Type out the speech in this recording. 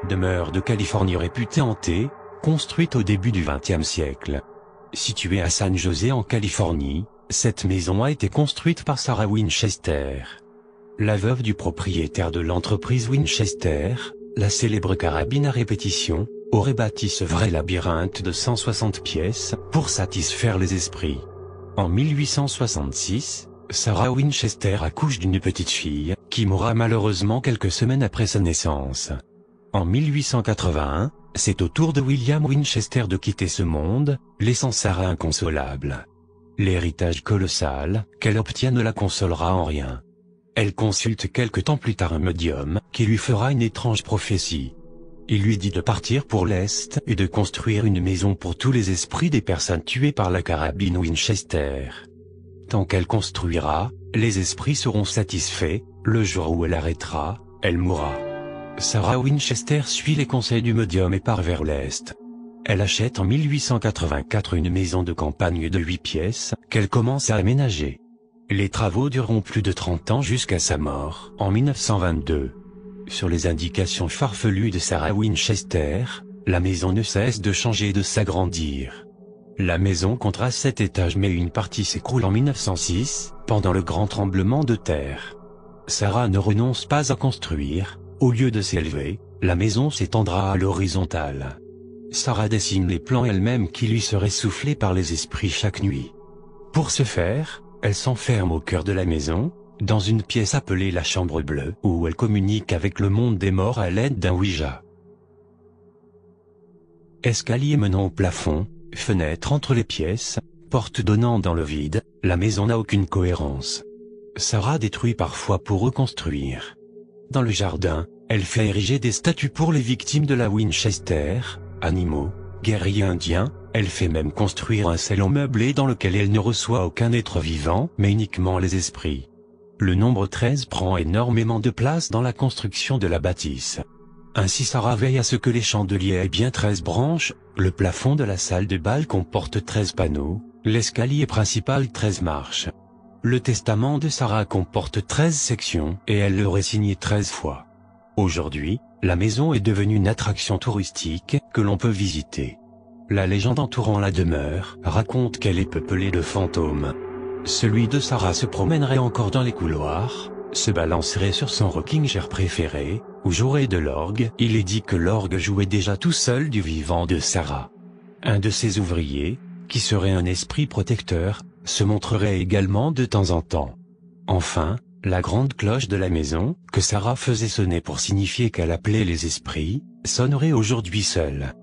Demeure de Californie réputée hantée, construite au début du XXe siècle. Située à San José en Californie, cette maison a été construite par Sarah Winchester. La veuve du propriétaire de l'entreprise Winchester, la célèbre carabine à répétition, aurait bâti ce vrai labyrinthe de 160 pièces pour satisfaire les esprits. En 1866, Sarah Winchester accouche d'une petite fille, qui mourra malheureusement quelques semaines après sa naissance. En 1881, c'est au tour de William Winchester de quitter ce monde, laissant Sarah inconsolable. L'héritage colossal qu'elle obtient ne la consolera en rien. Elle consulte quelque temps plus tard un médium, qui lui fera une étrange prophétie. Il lui dit de partir pour l'Est et de construire une maison pour tous les esprits des personnes tuées par la carabine Winchester. Tant qu'elle construira, les esprits seront satisfaits, le jour où elle arrêtera, elle mourra. Sarah Winchester suit les conseils du médium et part vers l'Est. Elle achète en 1884 une maison de campagne de 8 pièces, qu'elle commence à aménager. Les travaux dureront plus de 30 ans jusqu'à sa mort, en 1922. Sur les indications farfelues de Sarah Winchester, la maison ne cesse de changer et de s'agrandir. La maison comptera 7 étages mais une partie s'écroule en 1906, pendant le grand tremblement de terre. Sarah ne renonce pas à construire. Au lieu de s'élever, la maison s'étendra à l'horizontale. Sarah dessine les plans elle-même qui lui seraient soufflés par les esprits chaque nuit. Pour ce faire, elle s'enferme au cœur de la maison, dans une pièce appelée la chambre bleue, où elle communique avec le monde des morts à l'aide d'un Ouija. Escalier menant au plafond, fenêtre entre les pièces, porte donnant dans le vide, la maison n'a aucune cohérence. Sarah détruit parfois pour reconstruire. Dans le jardin, elle fait ériger des statues pour les victimes de la Winchester, animaux, guerriers indiens, elle fait même construire un salon meublé dans lequel elle ne reçoit aucun être vivant, mais uniquement les esprits. Le nombre 13 prend énormément de place dans la construction de la bâtisse. Ainsi Sarah veille à ce que les chandeliers aient bien 13 branches, le plafond de la salle de bal comporte 13 panneaux, l'escalier principal 13 marches. Le testament de Sarah comporte 13 sections et elle l'aurait signé 13 fois. Aujourd'hui, la maison est devenue une attraction touristique que l'on peut visiter. La légende entourant la demeure raconte qu'elle est peuplée de fantômes. Celui de Sarah se promènerait encore dans les couloirs, se balancerait sur son rocking chair préféré, ou jouerait de l'orgue. Il est dit que l'orgue jouait déjà tout seul du vivant de Sarah. Un de ses ouvriers, qui serait un esprit protecteur, se montrerait également de temps en temps. Enfin, la grande cloche de la maison, que Sarah faisait sonner pour signifier qu'elle appelait les esprits, sonnerait aujourd'hui seule.